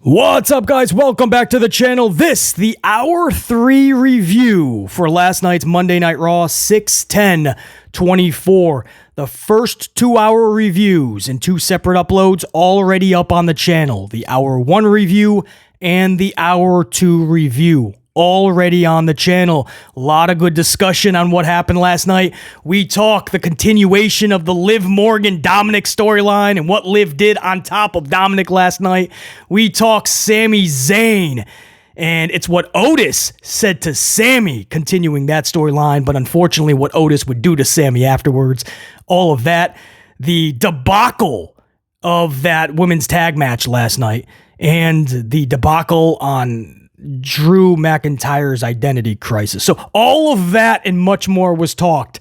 What's up, guys? Welcome back to the channel. This, the Hour 3 review for last night's Monday Night Raw 6/10/24. The first 2-hour reviews in 2 separate uploads already up on the channel. The Hour 1 review and the Hour 2 review already on the channel. A lot of good discussion on what happened last night. We talk the continuation of the Liv Morgan Dominic storyline and what Liv did on top of Dominic last night. We talk Sami Zayn, and it's what Otis said to Sami, continuing that storyline, but unfortunately what Otis would do to Sami afterwards. All of that. The debacle of that women's tag match last night, and the debacle on Drew McIntyre's identity crisis. So all of that and much more was talked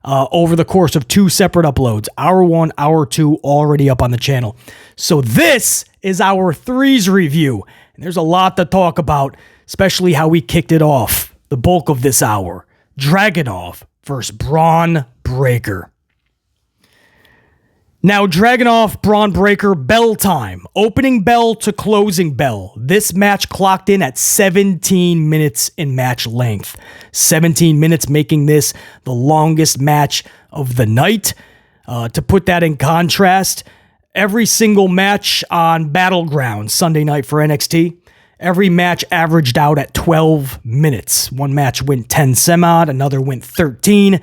over the course of 2 separate uploads. Hour 1, Hour 2 already up on the channel. So this is Hour 3's review. And there's a lot to talk about, especially how we kicked it off. The bulk of this hour. Dragonov versus Bron Breakker. Now, Dragonov, Bron Breakker, bell time. Opening bell to closing bell. This match clocked in at 17 minutes in match length. 17 minutes, making this the longest match of the night. To put that in contrast, every single match on Battleground Sunday night for NXT, every match averaged out at 12 minutes. One match went 10 some odd, another went 13.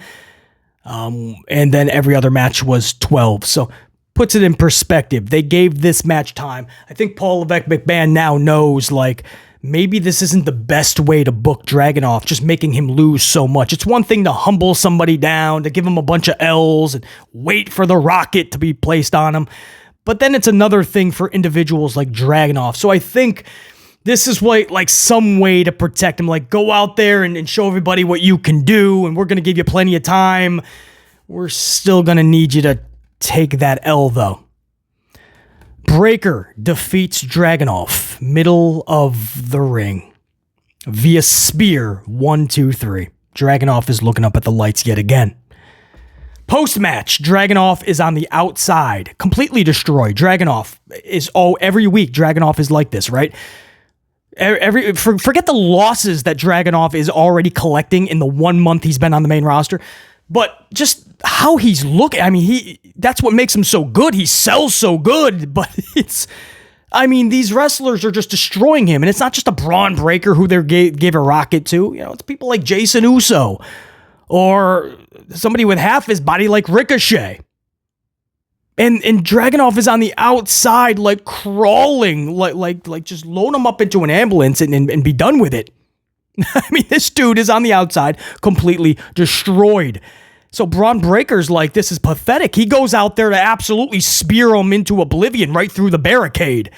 And then every other match was 12. So puts it in perspective. They gave this match time. I think Paul Levesque McMahon now knows, like, maybe this isn't the best way to book Dragonov, just making him lose so much. It's one thing to humble somebody down, to give him a bunch of L's and wait for the rocket to be placed on him. But then it's another thing for individuals like Dragonov. So I think this is like some way to protect him. Like, go out there and show everybody what you can do, and we're going to give you plenty of time. We're still going to need you to take that L, though. Breakker defeats Dragonov, middle of the ring, via spear. 1, 2, 3. Dragonov is looking up at the lights yet again. Post-match, Dragonov is on the outside, completely destroyed. Dragonov is, every week Dragonov is like this, right? Forget the losses that Dragonov is already collecting in the 1 month he's been on the main roster, but just how he's looking. I mean, that's what makes him so good. He sells so good, but these wrestlers are just destroying him, and it's not just a Bron Breakker who they gave a rocket to. You know, it's people like Jason Uso or somebody with half his body like Ricochet. And Dragonov is on the outside, like crawling, like just load him up into an ambulance and be done with it. I mean, this dude is on the outside, completely destroyed. So Bron Breakker's like, this is pathetic. He goes out there to absolutely spear him into oblivion right through the barricade.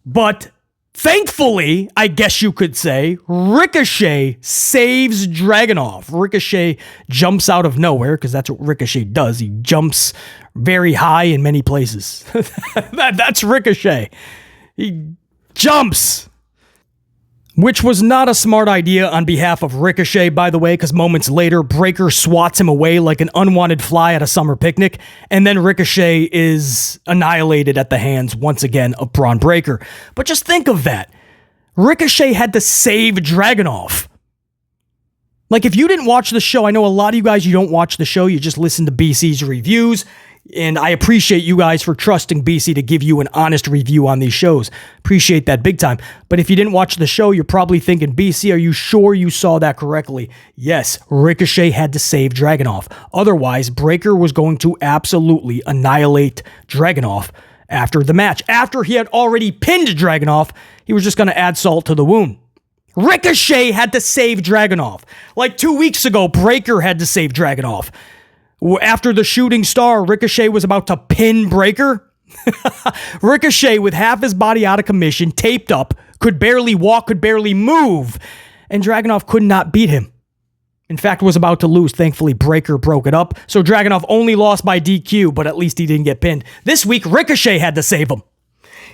But thankfully, I guess you could say, Ricochet saves Dragonov. Ricochet jumps out of nowhere, because that's what Ricochet does. He jumps very high in many places. That's Ricochet. He jumps. Which was not a smart idea on behalf of Ricochet, by the way, because moments later, Breakker swats him away like an unwanted fly at a summer picnic, and then Ricochet is annihilated at the hands, once again, of Bron Breakker. But just think of that. Ricochet had to save Dragonov. Like, if you didn't watch the show, I know a lot of you guys, you don't watch the show, you just listen to BC's reviews, and I appreciate you guys for trusting BC to give you an honest review on these shows. Appreciate that big time. But if you didn't watch the show, you're probably thinking, BC, are you sure you saw that correctly? Yes, Ricochet had to save Dragonov. Otherwise, Breakker was going to absolutely annihilate Dragonov after the match. After he had already pinned Dragonov, he was just going to add salt to the wound. Ricochet had to save Dragonov. Like 2 weeks ago, Breakker had to save Dragonov. After the shooting star, Ricochet was about to pin Breakker. Ricochet, with half his body out of commission, taped up, could barely walk, could barely move, and Dragonov could not beat him. In fact, was about to lose. Thankfully, Breakker broke it up, so Dragonov only lost by DQ, but at least he didn't get pinned. This week, Ricochet had to save him.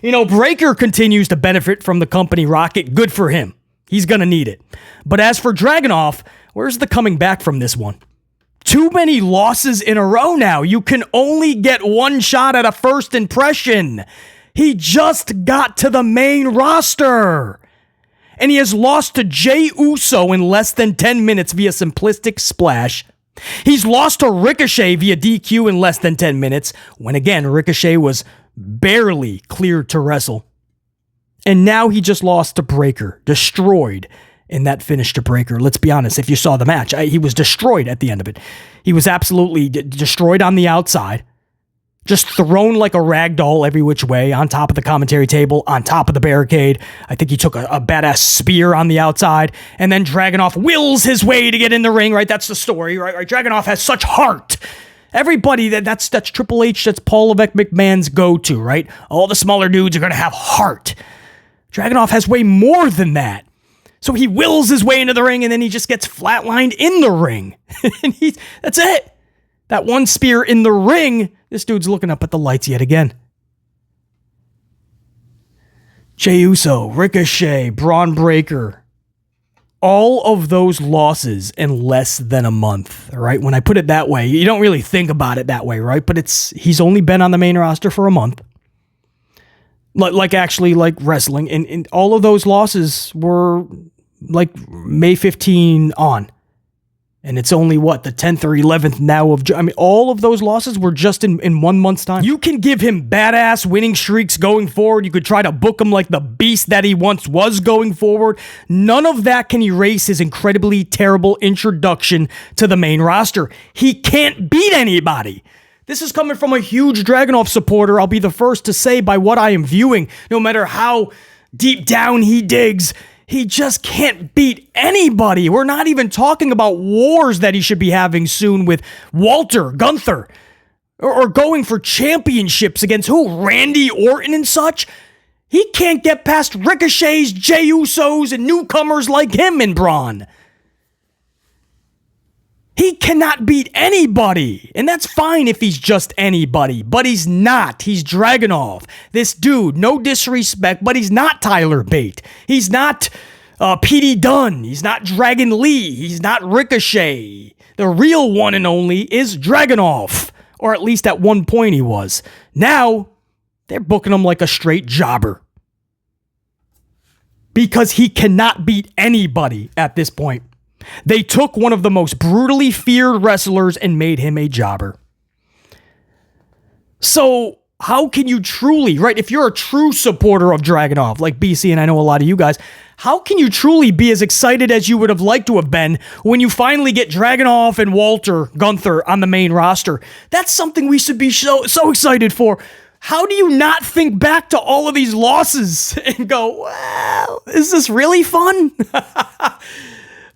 You know, Breakker continues to benefit from the company rocket. Good for him. He's going to need it. But as for Dragonov, where's the coming back from this one? Too many losses in a row now. You can only get one shot at a first impression. He just got to the main roster. And he has lost to Jey Uso in less than 10 minutes via simplistic splash. He's lost to Ricochet via DQ in less than 10 minutes, when again, Ricochet was barely cleared to wrestle. And now he just lost to Breakker, destroyed in that finish to Breakker. Let's be honest, if you saw the match, he was destroyed at the end of it. He was absolutely destroyed on the outside, just thrown like a rag doll every which way, on top of the commentary table, on top of the barricade. I think he took a badass spear on the outside, and then Dragonov wills his way to get in the ring, right? That's the story, right? Dragonov has such heart. Everybody, that's Triple H, that's Paul Levesque McMahon's go-to, right? All the smaller dudes are going to have heart. Dragonov has way more than that. So he wills his way into the ring, and then he just gets flatlined in the ring. And that's it. That one spear in the ring, this dude's looking up at the lights yet again. Jey Uso, Ricochet, Bron Breakker. All of those losses in less than a month, right? When I put it that way, you don't really think about it that way, right? But he's only been on the main roster for a month. Like wrestling. And all of those losses were like May 15 on. And it's only, the 10th or 11th now of... all of those losses were just in 1 month's time. You can give him badass winning streaks going forward. You could try to book him like the beast that he once was going forward. None of that can erase his incredibly terrible introduction to the main roster. He can't beat anybody. This is coming from a huge Dragonov supporter, I'll be the first to say, by what I am viewing. No matter how deep down he digs, he just can't beat anybody. We're not even talking about wars that he should be having soon with Walter, Gunther, or going for championships against who? Randy Orton and such? He can't get past Ricochets, Jey Usos, and newcomers like him in Bron. He cannot beat anybody, and that's fine if he's just anybody, but he's not. He's Dragonov. This dude, no disrespect, but he's not Tyler Bate. He's not P.D. Dunne. He's not Dragon Lee. He's not Ricochet. The real one and only is Dragonov, or at least at one point he was. Now, they're booking him like a straight jobber because he cannot beat anybody at this point. They took one of the most brutally feared wrestlers and made him a jobber. So how can you truly, right, if you're a true supporter of Dragonov, like BC and I know a lot of you guys, how can you truly be as excited as you would have liked to have been when you finally get Dragonov and Walter, Gunther on the main roster? That's something we should be so excited for. How do you not think back to all of these losses and go, well, is this really fun?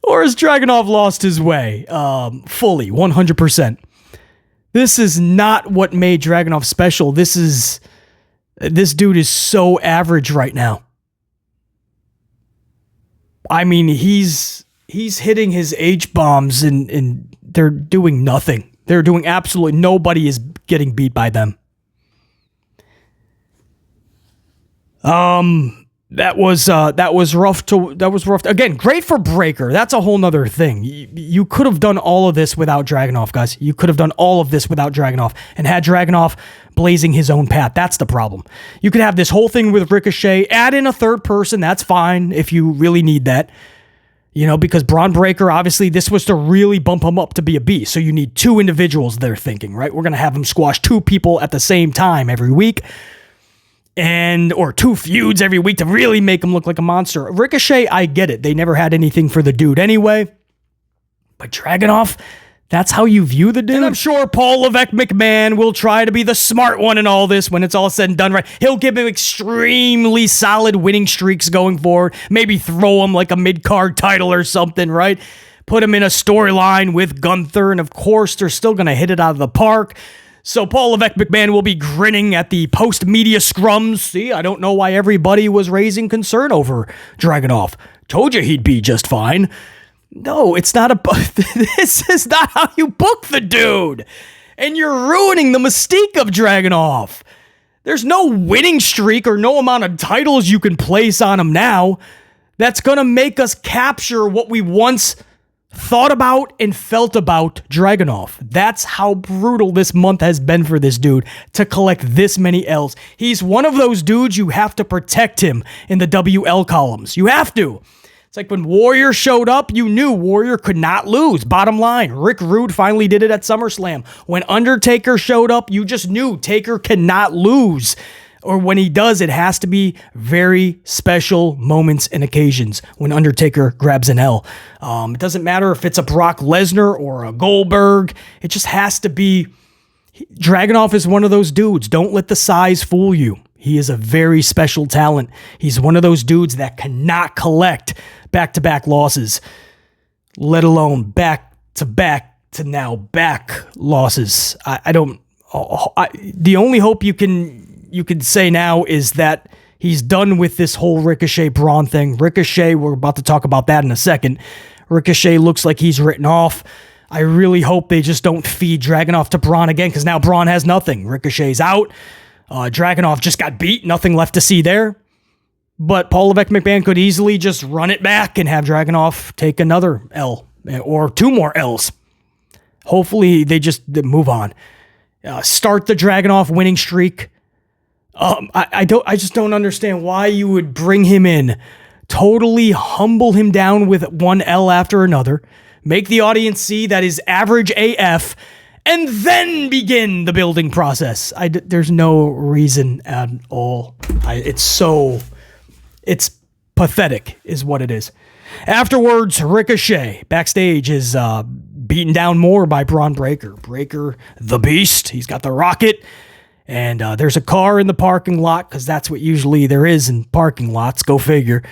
Or has Dragonov lost his way? Fully, 100%. This is not what made Dragonov special. This dude is so average right now. I mean, he's hitting his H-bombs and they're doing nothing. They're doing absolutely, nobody is getting beat by them. That was rough. Again, great for Breakker. That's a whole nother thing. You could have done all of this without Dragonov, guys. You could have done all of this without Dragonov and had Dragonov blazing his own path. That's the problem. You could have this whole thing with Ricochet, add in a third person. That's fine if you really need that. Because Bron Breakker, obviously, this was to really bump him up to be a beast. So you need two individuals, they're thinking, right? We're going to have him squash two people at the same time every week. Or two feuds every week to really make him look like a monster. Ricochet, I get it. They never had anything for the dude anyway. But Dragonov, that's how you view the dude? And I'm sure Paul Levesque McMahon will try to be the smart one in all this when it's all said and done, right? He'll give him extremely solid winning streaks going forward. Maybe throw him like a mid-card title or something, right? Put him in a storyline with Gunther, and of course, they're still going to hit it out of the park. So Paul Levesque McMahon will be grinning at the post-media scrums. See, I don't know why everybody was raising concern over Dragonov. Told you he'd be just fine. No, it's not this is not how you book the dude. And you're ruining the mystique of Dragonov. There's no winning streak or no amount of titles you can place on him now that's going to make us capture what we once thought about and felt about Dragonov. That's how brutal this month has been for this dude to collect this many L's. He's one of those dudes you have to protect him in the WL columns. You have to. It's like when Warrior showed up, you knew Warrior could not lose. Bottom line, Rick Rude finally did it at SummerSlam. When Undertaker showed up, you just knew Taker cannot lose. Or when he does, it has to be very special moments and occasions when Undertaker grabs an L. It doesn't matter if it's a Brock Lesnar or a Goldberg. It just has to be. Dragonov is one of those dudes. Don't let the size fool you. He is a very special talent. He's one of those dudes that cannot collect back-to-back losses, let alone back-to-back to now back losses. The only hope you can say now is that he's done with this whole Ricochet Bron thing. Ricochet, we're about to talk about that in a second. Ricochet looks like he's written off. I really hope they just don't feed Dragonov to Bron again, because now Bron has nothing. Ricochet's out. Dragonov just got beat. Nothing left to see there. But Paul Levesque McMahon could easily just run it back and have Dragonov take another L or two more L's. Hopefully they just move on. Start the Dragonov winning streak. I just don't understand why you would bring him in, totally humble him down with one L after another, make the audience see that is average AF, and then begin the building process. There's no reason at all. It's pathetic is what it is. Afterwards, Ricochet backstage is beaten down more by Bron Breakker. Breakker, the Beast. He's got the rocket. And there's a car in the parking lot, because that's what usually there is in parking lots. Go figure.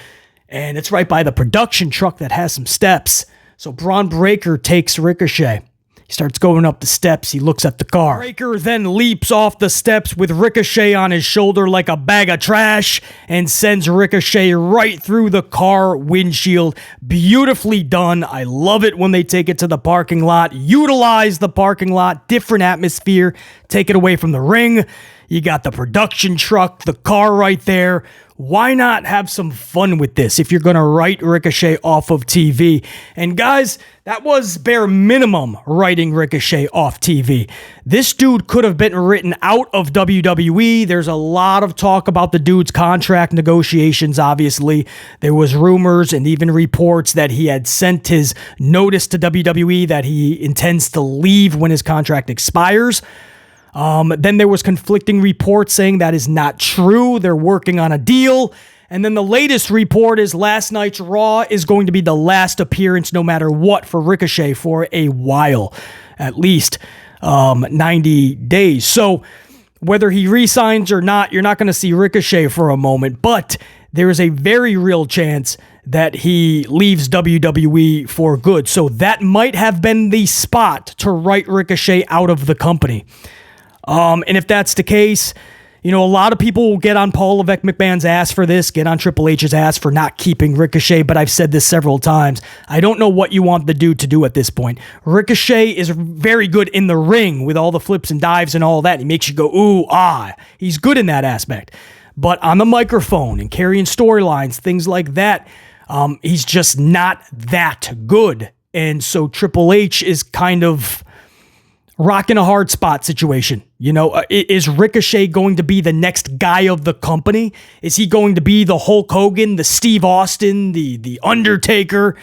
And it's right by the production truck that has some steps. So Bron Breakker takes Ricochet. He starts going up the steps. He looks at the car. Breakker then leaps off the steps with Ricochet on his shoulder like a bag of trash and sends Ricochet right through the car windshield. Beautifully done. I love it when they take it to the parking lot. Utilize the parking lot. Different atmosphere. Take it away from the ring. You got the production truck, the car right there. Why not have some fun with this if you're going to write Ricochet off of TV? And guys, that was bare minimum writing Ricochet off TV. This dude could have been written out of WWE. There's a lot of talk about the dude's contract negotiations, obviously. There was rumors and even reports that he had sent his notice to WWE that he intends to leave when his contract expires. Then there was conflicting reports saying that is not true. They're working on a deal. And then the latest report is last night's Raw is going to be the last appearance no matter what for Ricochet for a while, at least 90 days. So whether he re-signs or not, you're not going to see Ricochet for a moment, but there is a very real chance that he leaves WWE for good. So that might have been the spot to write Ricochet out of the company. And if that's the case, you know, a lot of people will get on Paul Levesque McMahon's ass for this, get on Triple H's ass for not keeping Ricochet, but I've said this several times. I don't know what you want the dude to do at this point. Ricochet is very good in the ring with all the flips and dives and all that. He makes you go, ooh, ah. He's good in that aspect. But on the microphone and carrying storylines, things like that, he's just not that good. And so Triple H is kind of rocking a hard spot situation. You know, is Ricochet going to be the next guy of the company? Is he going to be the Hulk Hogan, the Steve Austin, the Undertaker,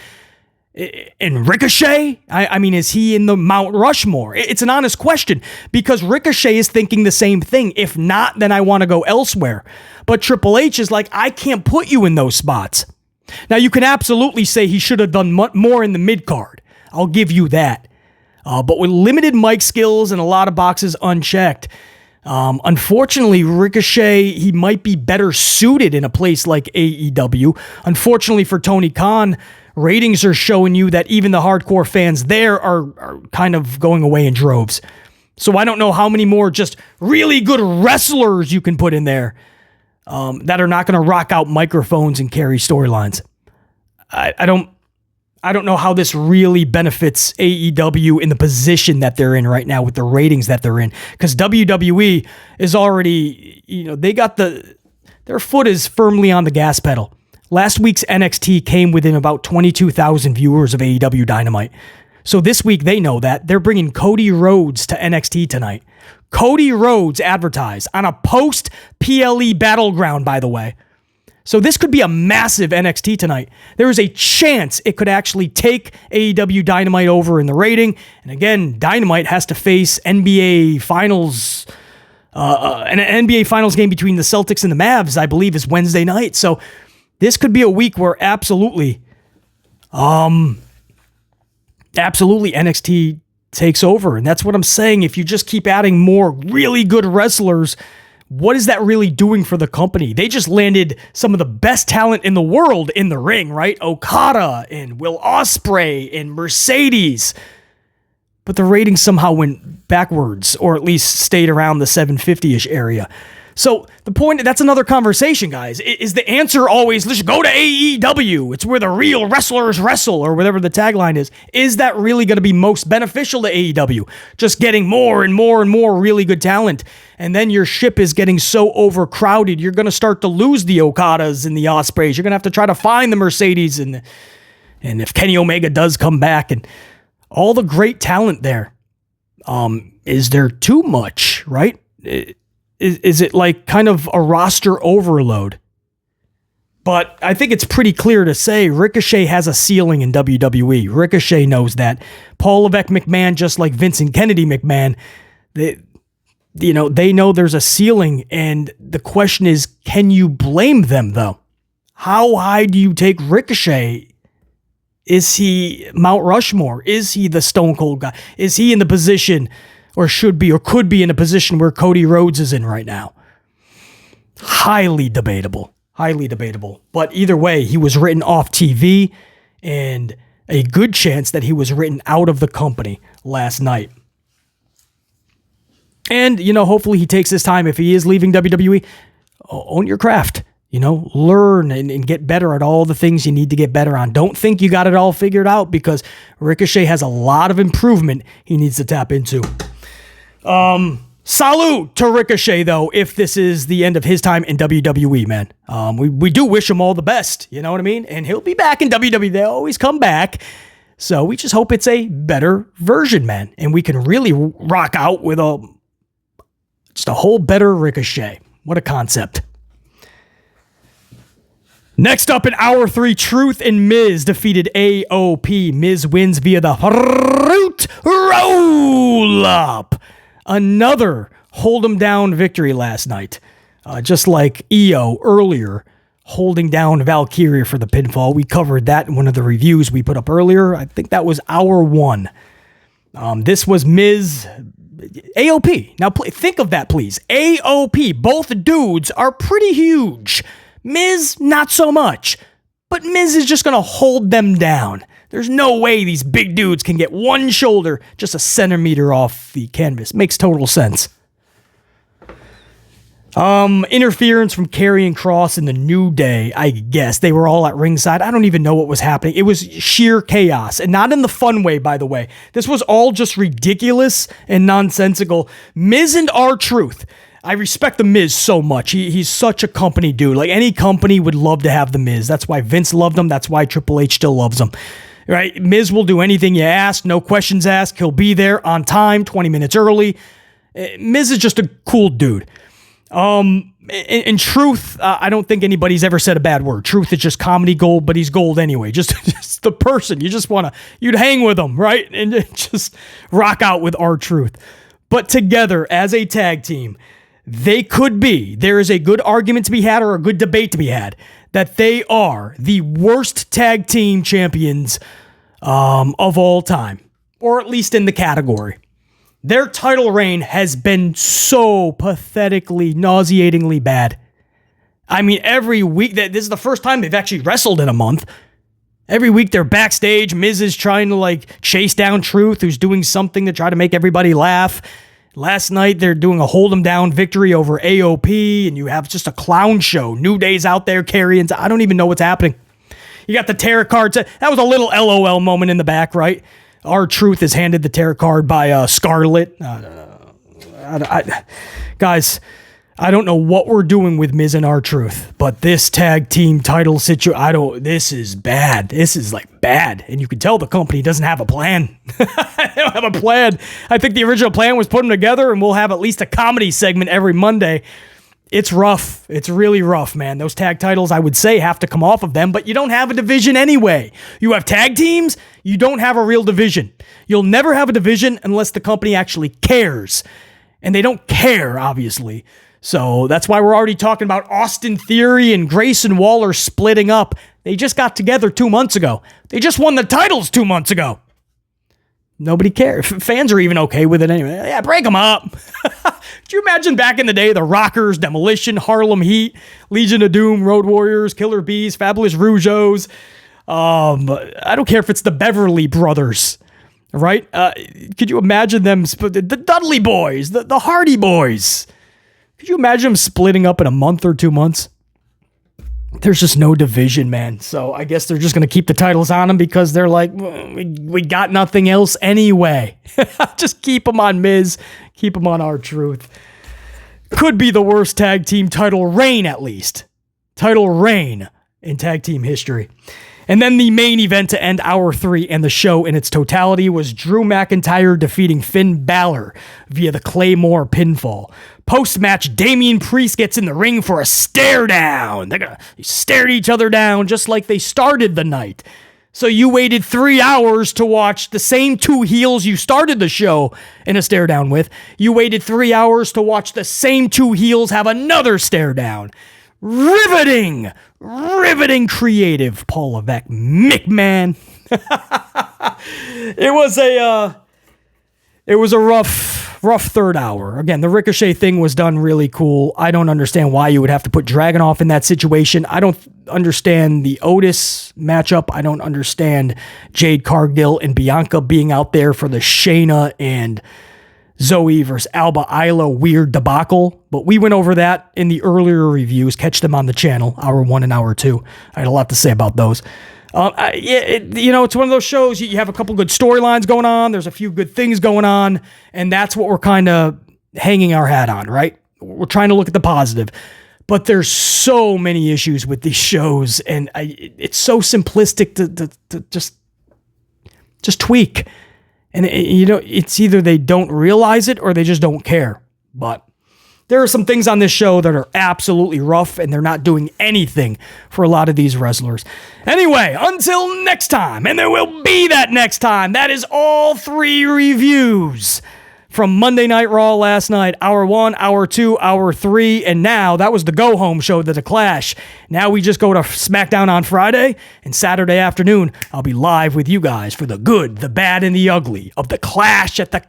and Ricochet? I mean, is he in the Mount Rushmore? It's an honest question, because Ricochet is thinking the same thing. If not, then I want to go elsewhere. But Triple H is like, I can't put you in those spots. Now, you can absolutely say he should have done more in the mid-card. I'll give you that. But with limited mic skills and a lot of boxes unchecked, unfortunately, Ricochet, he might be better suited in a place like AEW. Unfortunately for Tony Khan, ratings are showing you that even the hardcore fans there are kind of going away in droves. So I don't know how many more just really good wrestlers you can put in there that are not going to rock out microphones and carry storylines. I don't know how this really benefits AEW in the position that they're in right now with the ratings that they're in. Because WWE is already, you know, they got their foot is firmly on the gas pedal. Last week's NXT came within about 22,000 viewers of AEW Dynamite. So this week they know that. They're bringing Cody Rhodes to NXT tonight. Cody Rhodes advertised on a post-PLE battleground, by the way. So this could be a massive NXT tonight. There is a chance it could actually take AEW Dynamite over in the rating. And again, Dynamite has to face NBA Finals. An NBA Finals game between the Celtics and the Mavs, I believe, is Wednesday night. So this could be a week where absolutely NXT takes over. And that's what I'm saying. If you just keep adding more really good wrestlers, what is that really doing for the company? They just landed some of the best talent in the world in the ring, right? Okada and Will Ospreay and Mercedes. But the ratings somehow went backwards, or at least stayed around the 750-ish area. So the point, that's another conversation, guys. Is the answer always, let's go to AEW? It's where the real wrestlers wrestle, or whatever the tagline is. Is that really going to be most beneficial to AEW? Just getting more and more and more really good talent. And then your ship is getting so overcrowded, you're going to start to lose the Okadas and the Ospreys. You're going to have to try to find the Mercedes. And if Kenny Omega does come back and all the great talent there, is there too much, right? Is it like kind of a roster overload? But I think it's pretty clear to say Ricochet has a ceiling in WWE. Ricochet knows that. Paul Levesque McMahon, just like Vincent Kennedy McMahon, they know there's a ceiling. And the question is, can you blame them, though? How high do you take Ricochet? Is he Mount Rushmore? Is he the Stone Cold guy? Is he in the position, or should be, or could be in a position where Cody Rhodes is in right now? Highly debatable. Highly debatable. But either way, he was written off TV, and a good chance that he was written out of the company last night. And, hopefully he takes his time. If he is leaving WWE, own your craft. Learn and get better at all the things you need to get better on. Don't think you got it all figured out, because Ricochet has a lot of improvement he needs to tap into. Salute to Ricochet, though, if this is the end of his time in WWE, man. We do wish him all the best, you know what I mean? And he'll be back in WWE. They always come back. So we just hope it's a better version, man. And we can really rock out with just a whole better Ricochet. What a concept. Next up in Hour 3, Truth and Miz defeated AOP. Miz wins via the Root Roll-Up. Another hold-em-down victory last night. Just like Io earlier, holding down Valkyria for the pinfall. We covered that in one of the reviews we put up earlier. I think that was Hour 1. This was Miz... AOP. Now, think of that, please. AOP. Both dudes are pretty huge. Miz, not so much. But Miz is just going to hold them down. There's no way these big dudes can get one shoulder just a centimeter off the canvas. Makes total sense. Interference from Karrion Kross and the New Day, I guess. They were all at ringside. I don't even know what was happening. It was sheer chaos. And not in the fun way, by the way. This was all just ridiculous and nonsensical. Miz and R-Truth. I respect the Miz so much. He's such a company dude. Like, any company would love to have the Miz. That's why Vince loved him. That's why Triple H still loves him. Right? Miz will do anything you ask. No questions asked. He'll be there on time, 20 minutes early. Miz is just a cool dude. In Truth, I don't think anybody's ever said a bad word. Truth is just comedy gold, but he's gold anyway. Just the person. You'd hang with him, right? And just rock out with R-Truth. But together, as a tag team, there is a good argument to be had, or a good debate to be had, that they are the worst tag team champions of all time, or at least in the category. Their title reign has been so pathetically, nauseatingly bad. I mean, every week, this is the first time they've actually wrestled in a month. Every week they're backstage. Miz is trying to chase down Truth, who's doing something to try to make everybody laugh. Last night, they're doing a hold-em-down victory over AOP, and you have just a clown show. New Day's out there carrying. I don't even know what's happening. You got the tarot cards. That was a little LOL moment in the back, right? R-Truth is handed the tarot card by Scarlett. Guys, I don't know what we're doing with Miz and R-Truth, but this tag team title situation, this is bad. This is like bad. And you can tell the company doesn't have a plan. They don't have a plan. I think the original plan was put them together and we'll have at least a comedy segment every Monday. It's rough. It's really rough, man. Those tag titles, I would say, have to come off of them, but you don't have a division anyway. You have tag teams, you don't have a real division. You'll never have a division unless the company actually cares. And they don't care, obviously. So that's why we're already talking about Austin Theory and Grayson Waller splitting up. They just got together 2 months ago. They just won the titles 2 months ago. Nobody cares. Fans are even okay with it anyway. Yeah, break them up. Could you imagine back in the day, the Rockers, Demolition, Harlem Heat, Legion of Doom, Road Warriors, Killer Bees, Fabulous Rougeaus. I don't care if it's the Beverly Brothers, right? Could you imagine them, the Dudley Boys, the Hardy Boys? Could you imagine them splitting up in a month or 2 months? There's just no division, man. So I guess they're just going to keep the titles on them because they're like, we got nothing else anyway. Just keep them on Miz. Keep them on R-Truth. Could be the worst tag team title reign, at least. Title reign in tag team history. And then the main event to end Hour 3 and the show in its totality was Drew McIntyre defeating Finn Balor via the Claymore pinfall. Post-match, Damian Priest gets in the ring for a stare down. They stared each other down just like they started the night. So you waited 3 hours to watch the same two heels you started the show in a stare down with. You waited 3 hours to watch the same two heels have another stare down. Riveting creative, Paul Levesque McMahon. It was a rough third hour. Again, the Ricochet thing was done really cool. I don't understand why you would have to put Dragonov in that situation. I don't understand the Otis matchup. I don't understand Jade Cargill and Bianca being out there for the Shayna and Zoe versus Alba Isla weird debacle, but we went over that in the earlier reviews. Catch them on the channel, Hour 1 and Hour 2. I had a lot to say about those. It's one of those shows, you have a couple good storylines going on, there's a few good things going on, and that's what we're kind of hanging our hat on, right? We're trying to look at the positive. But there's so many issues with these shows, and it's so simplistic to just tweak. And, it's either they don't realize it or they just don't care. But there are some things on this show that are absolutely rough, and they're not doing anything for a lot of these wrestlers. Anyway, until next time, and there will be that next time, that is all 3 reviews from Monday Night Raw last night. Hour 1, Hour 2, Hour 3, and now that was the go-home show to The Clash. Now we just go to SmackDown on Friday, and Saturday afternoon, I'll be live with you guys for the good, the bad, and the ugly of The Clash at the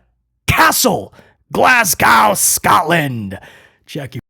Castle, Glasgow, Scotland. Check you.